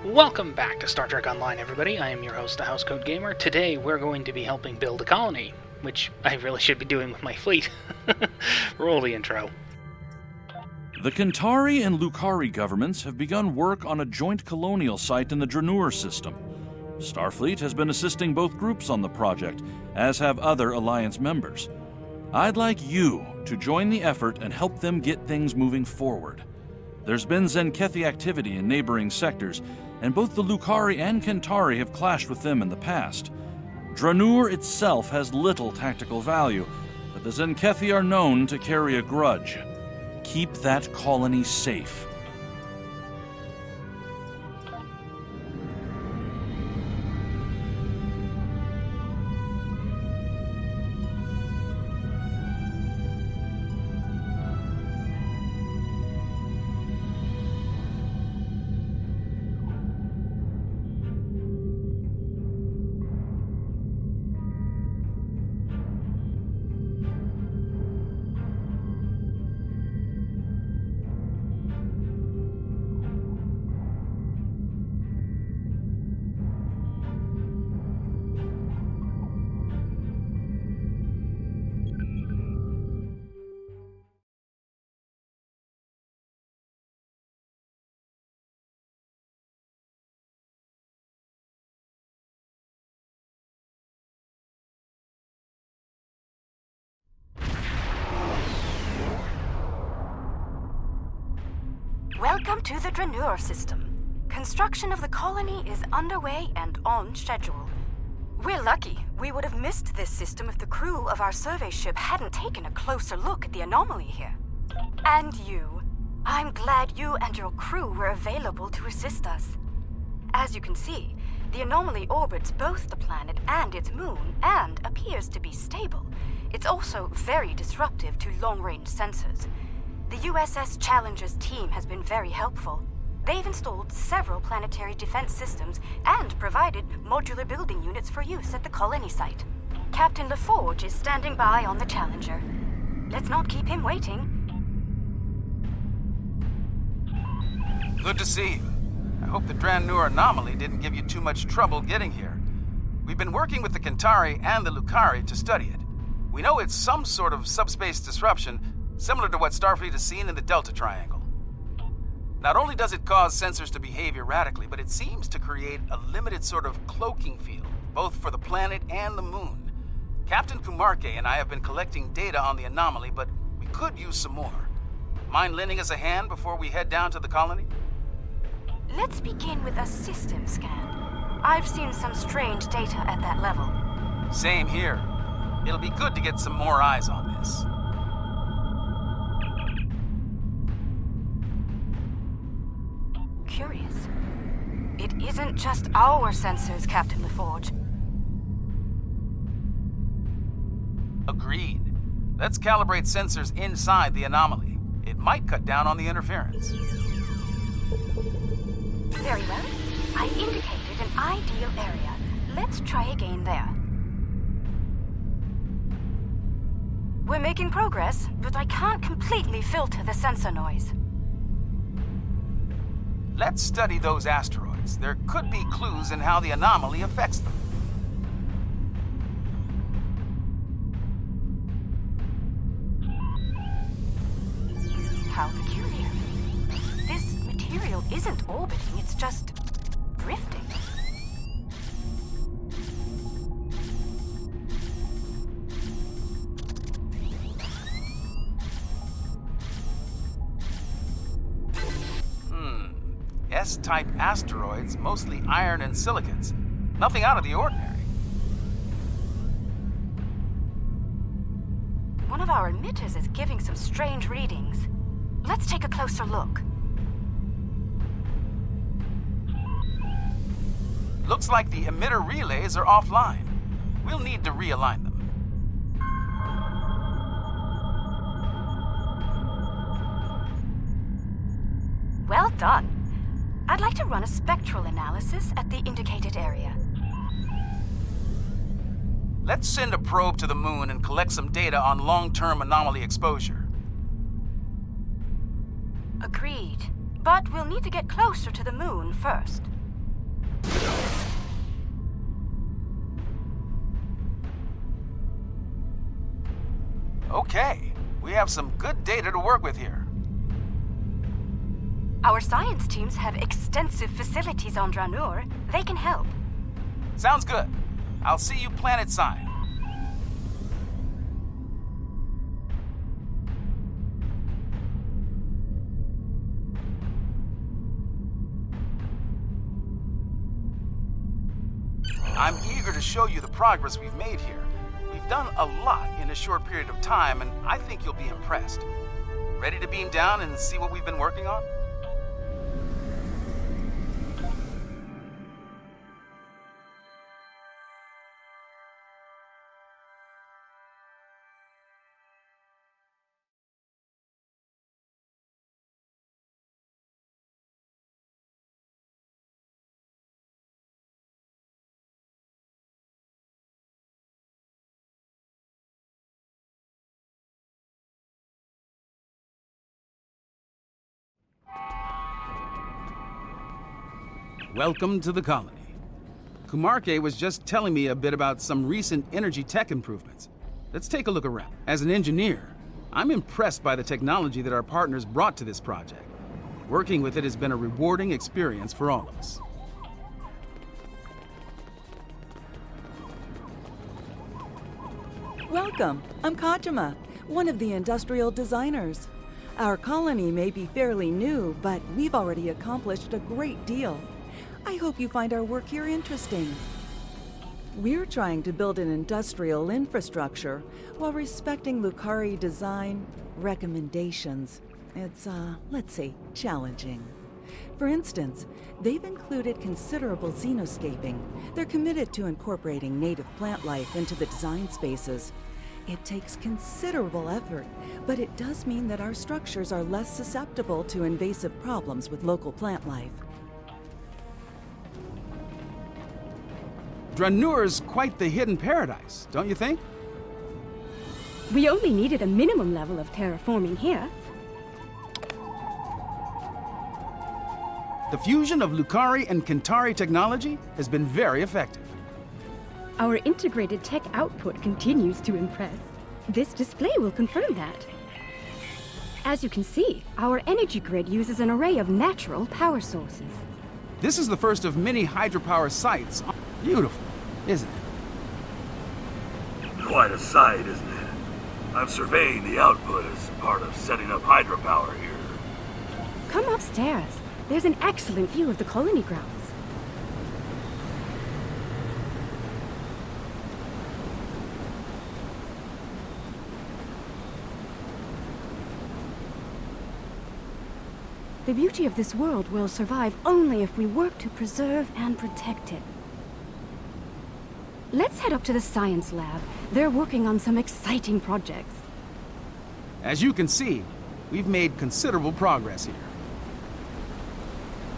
Welcome back to Star Trek Online, everybody. I am your host, the Housecoat Gamer. Today, we're going to be helping build a colony, which I really should be doing with my fleet. Roll the intro. The Kentari and Lukari governments have begun work on a joint colonial site in the Dranur system. Starfleet has been assisting both groups on the project, as have other Alliance members. I'd like you to join the effort and help them get things moving forward. There's been Tzenkethi activity in neighboring sectors, and both the Lukari and Kentari have clashed with them in the past. Dranur itself has little tactical value, but the Tzenkethi are known to carry a grudge. Keep that colony safe. Welcome to the Dranur system. Construction of the colony is underway and on schedule. We're lucky. We would have missed this system if the crew of our survey ship hadn't taken a closer look at the anomaly here. And you. I'm glad you and your crew were available to assist us. As you can see, the anomaly orbits both the planet and its moon and appears to be stable. It's also very disruptive to long-range sensors. The USS Challenger's team has been very helpful. They've installed several planetary defense systems and provided modular building units for use at the colony site. Captain LaForge is standing by on the Challenger. Let's not keep him waiting. Good to see you. I hope the Dranur anomaly didn't give you too much trouble getting here. We've been working with the Kentari and the Lukari to study it. We know it's some sort of subspace disruption, similar to what Starfleet has seen in the Delta Triangle. Not only does it cause sensors to behave erratically, but it seems to create a limited sort of cloaking field, both for the planet and the moon. Captain Kumarke and I have been collecting data on the anomaly, but we could use some more. Mind lending us a hand before we head down to the colony? Let's begin with a system scan. I've seen some strange data at that level. Same here. It'll be good to get some more eyes on this. Curious. It isn't just our sensors, Captain LaForge. Agreed. Let's calibrate sensors inside the anomaly. It might cut down on the interference. Very well. I indicated an ideal area. Let's try again there. We're making progress, but I can't completely filter the sensor noise. Let's study those asteroids. There could be clues in how the anomaly affects them. How peculiar. This material isn't orbiting, it's just drifting. S-type asteroids, mostly iron and silicates. Nothing out of the ordinary. One of our emitters is giving some strange readings. Let's take a closer look. Looks like the emitter relays are offline. We'll need to realign them. Well done. I'd like to run a spectral analysis at the indicated area. Let's send a probe to the moon and collect some data on long-term anomaly exposure. Agreed. But we'll need to get closer to the moon first. Okay, we have some good data to work with here. Our science teams have extensive facilities on Dranur. They can help. Sounds good. I'll see you planet Sign. I'm eager to show you the progress we've made here. We've done a lot in a short period of time, and I think you'll be impressed. Ready to beam down and see what we've been working on? Welcome to the colony. Kumarke was just telling me a bit about some recent energy tech improvements. Let's take a look around. As an engineer, I'm impressed by the technology that our partners brought to this project. Working with it has been a rewarding experience for all of us. Welcome. I'm Kajima, one of the industrial designers. Our colony may be fairly new, but we've already accomplished a great deal. I hope you find our work here interesting. We're trying to build an industrial infrastructure while respecting Lucari design recommendations. It's, let's say, challenging. For instance, they've included considerable xenoscaping. They're committed to incorporating native plant life into the design spaces. It takes considerable effort, but it does mean that our structures are less susceptible to invasive problems with local plant life. Dranur's quite the hidden paradise, don't you think? We only needed a minimum level of terraforming here. The fusion of Lucari and Kentari technology has been very effective. Our integrated tech output continues to impress. This display will confirm that. As you can see, our energy grid uses an array of natural power sources. This is the first of many hydropower sites. Beautiful, isn't it? Quite a sight, isn't it? I'm surveying the output as part of setting up hydropower here. Come upstairs. There's an excellent view of the colony grounds. The beauty of this world will survive only if we work to preserve and protect it. Let's head up to the science lab. They're working on some exciting projects. As you can see, we've made considerable progress here.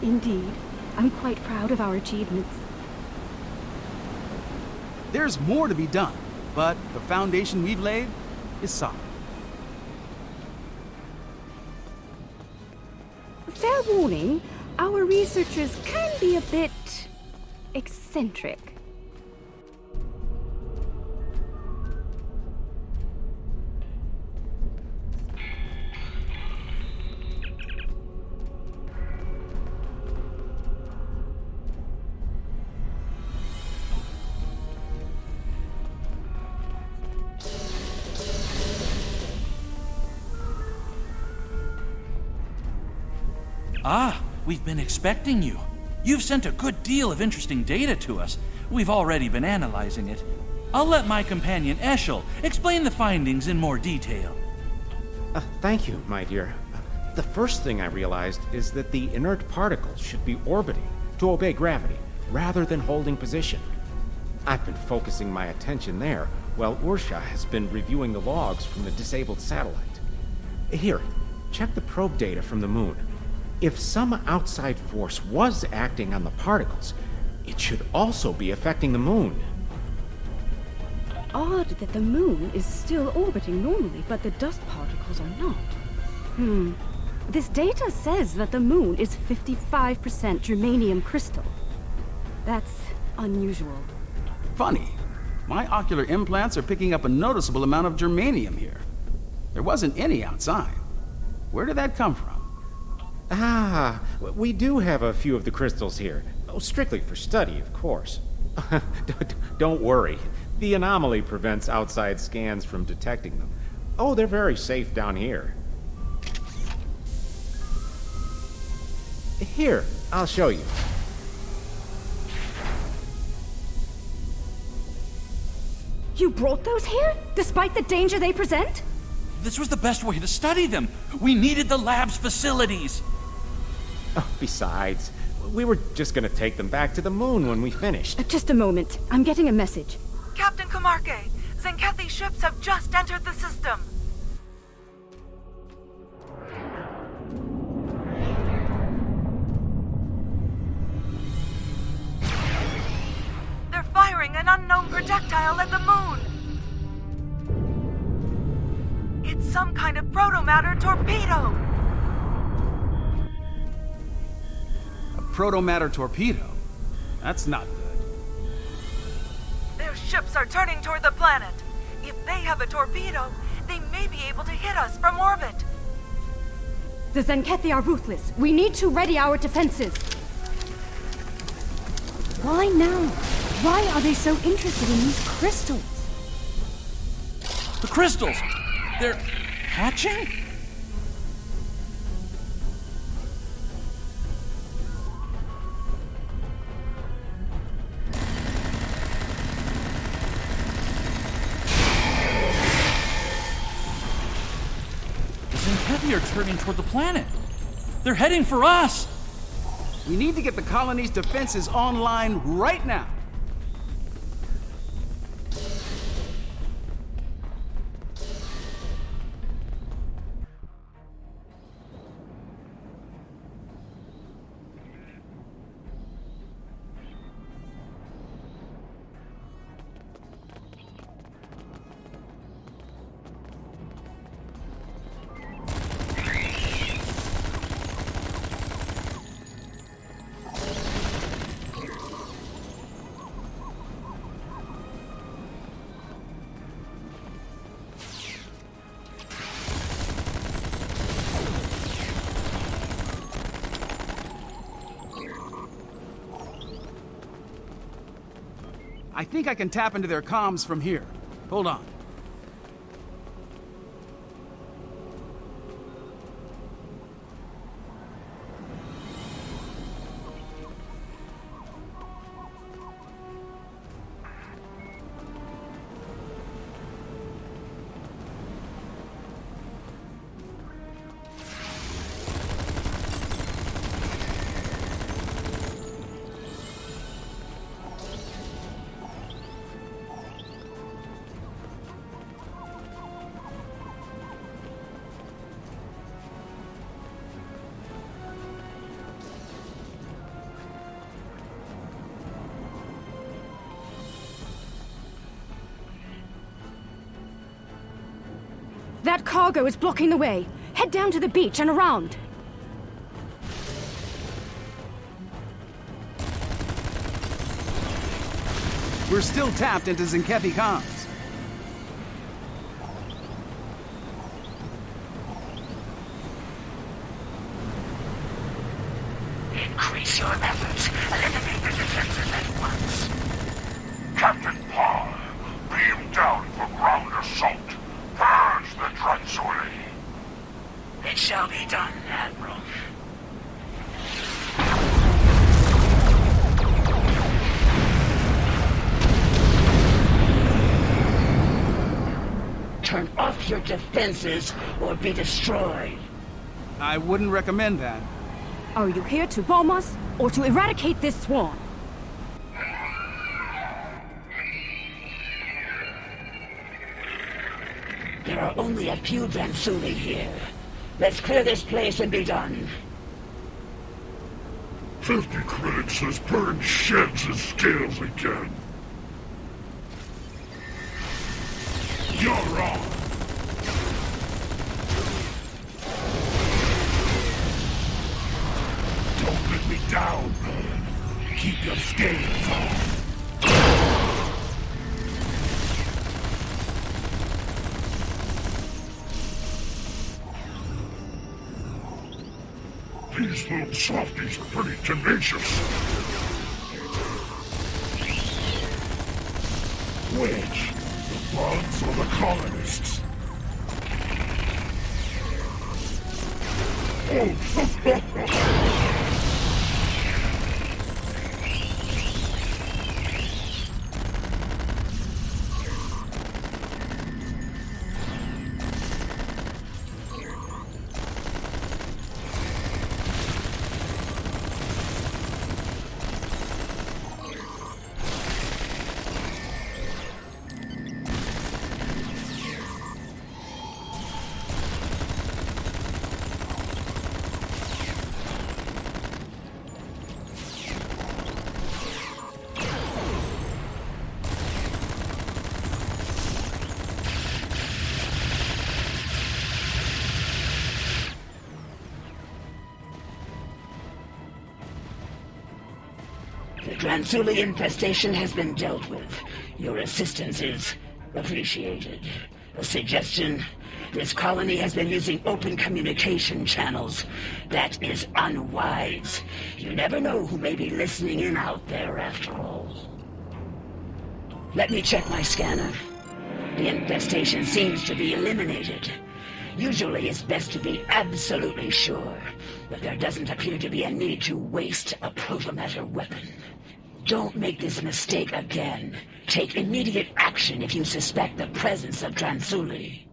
Indeed. I'm quite proud of our achievements. There's more to be done, but the foundation we've laid is solid. Fair warning, our researchers can be a bit eccentric. Ah, we've been expecting you. You've sent a good deal of interesting data to us. We've already been analyzing it. I'll let my companion Eshel explain the findings in more detail. Thank you, my dear. The first thing I realized is that the inert particles should be orbiting to obey gravity, rather than holding position. I've been focusing my attention there, while Ursha has been reviewing the logs from the disabled satellite. Here, check the probe data from the moon. If some outside force was acting on the particles, it should also be affecting the moon. Odd that the moon is still orbiting normally, but the dust particles are not. This data says that the moon is 55% germanium crystal. That's unusual. Funny. My ocular implants are picking up a noticeable amount of germanium here. There wasn't any outside. Where did that come from? Ah, we do have a few of the crystals here. Oh, strictly for study, of course. Don't worry. The anomaly prevents outside scans from detecting them. Oh, they're very safe down here. Here, I'll show you. You brought those here, despite the danger they present? This was the best way to study them. We needed the lab's facilities. Oh, besides, we were just gonna take them back to the moon when we finished. Just a moment. I'm getting a message. Captain Kamarke, Tzenkethi ships have just entered the system. They're firing an unknown projectile at the moon. It's some kind of protomatter torpedo. A protomatter torpedo? That's not good. Their ships are turning toward the planet. If they have a torpedo, they may be able to hit us from orbit. The Tzenkethi are ruthless. We need to ready our defenses. Why now? Why are they so interested in these crystals? The crystals! They're hatching? The Tzenkethi are turning toward the planet. They're heading for us! We need to get the colony's defenses online right now. I think I can tap into their comms from here. Hold on. That cargo is blocking the way. Head down to the beach and around. We're still tapped into Tzenkethi comms. Increase your efforts. Eliminate the defenses at once. Captain Paul, beam down for ground assault. Purge the Transuli. It shall be done, Admiral. Turn off your defenses or be destroyed. I wouldn't recommend that. Are you here to bomb us or to eradicate this swarm? There are only a few Transuli here. Let's clear this place and be done. 50 critics has burned sheds and scales again. You're wrong. Don't let me down, man. Keep your scales on. These little softies are pretty tenacious. Which? The bugs or the colonists? Oh, The Dransuli infestation has been dealt with. Your assistance is appreciated. A suggestion? This colony has been using open communication channels. That is unwise. You never know who may be listening in out there after all. Let me check my scanner. The infestation seems to be eliminated. Usually it's best to be absolutely sure, but there doesn't appear to be a need to waste a protomatter weapon. Don't make this mistake again. Take immediate action if you suspect the presence of Dransuli.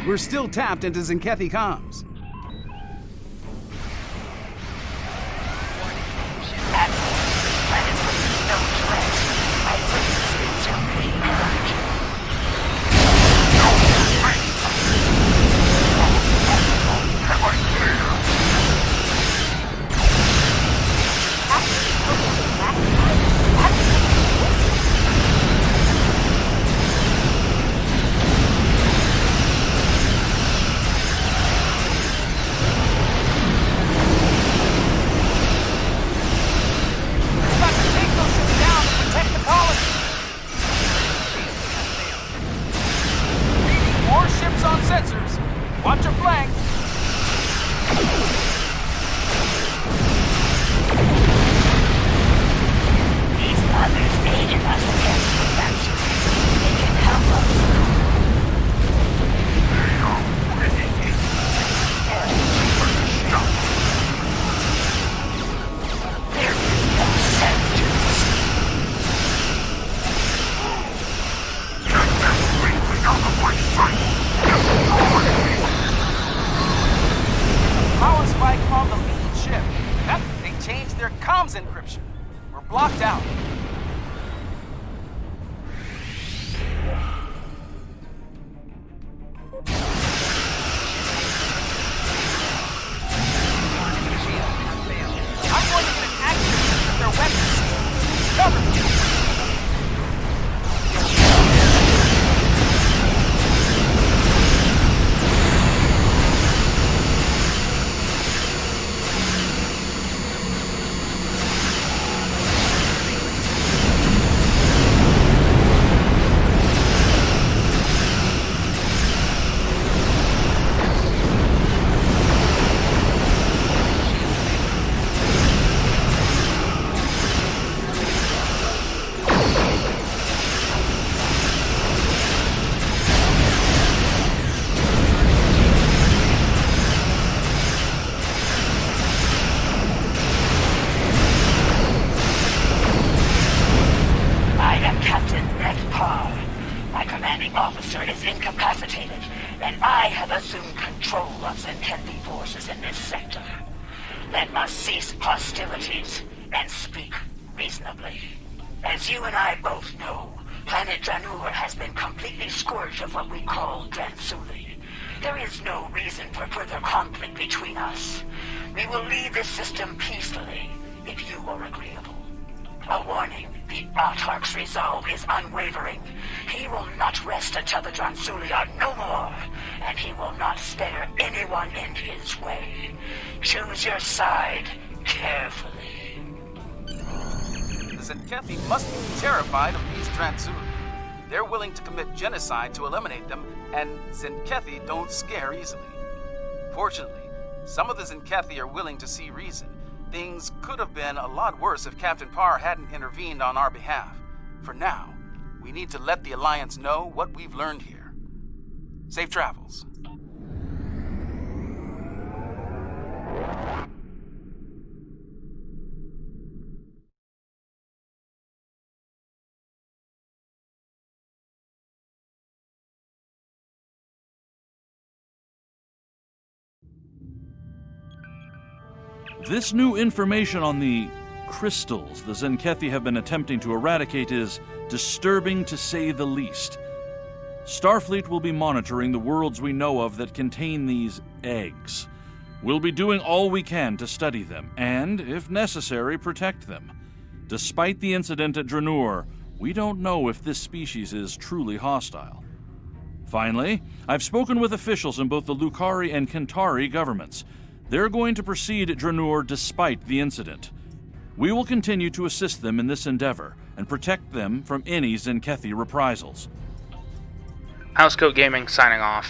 We're still tapped into Tzenkethi comms. Encryption. We're blocked out. I'm going to get access to their weapons. Cover me. Officer is incapacitated, and I have assumed control of Tzenkethi forces in this sector. Let us cease hostilities and speak reasonably. As you and I both know, planet Dranur has been completely scourged of what we call Dransuli. There is no reason for further conflict between us. We will leave this system peacefully, if you are agreeable. A warning. The Autarch's resolve is unwavering. He will not rest until the Dronsuli are no more, and he will not spare anyone in his way. Choose your side carefully. The Tzenkethi must be terrified of these Dronsuli. They're willing to commit genocide to eliminate them, and Tzenkethi don't scare easily. Fortunately, some of the Tzenkethi are willing to see reason. Things could have been a lot worse if Captain Parr hadn't intervened on our behalf. For now, we need to let the Alliance know what we've learned here. Safe travels. This new information on the crystals the Tzenkethi have been attempting to eradicate is disturbing to say the least. Starfleet will be monitoring the worlds we know of that contain these eggs. We'll be doing all we can to study them, and, if necessary, protect them. Despite the incident at Dranur, we don't know if this species is truly hostile. Finally, I've spoken with officials in both the Lukari and Kentari governments. They're going to proceed at Dranur despite the incident. We will continue to assist them in this endeavor and protect them from any Tzenkethi reprisals. Housecoat Gaming signing off.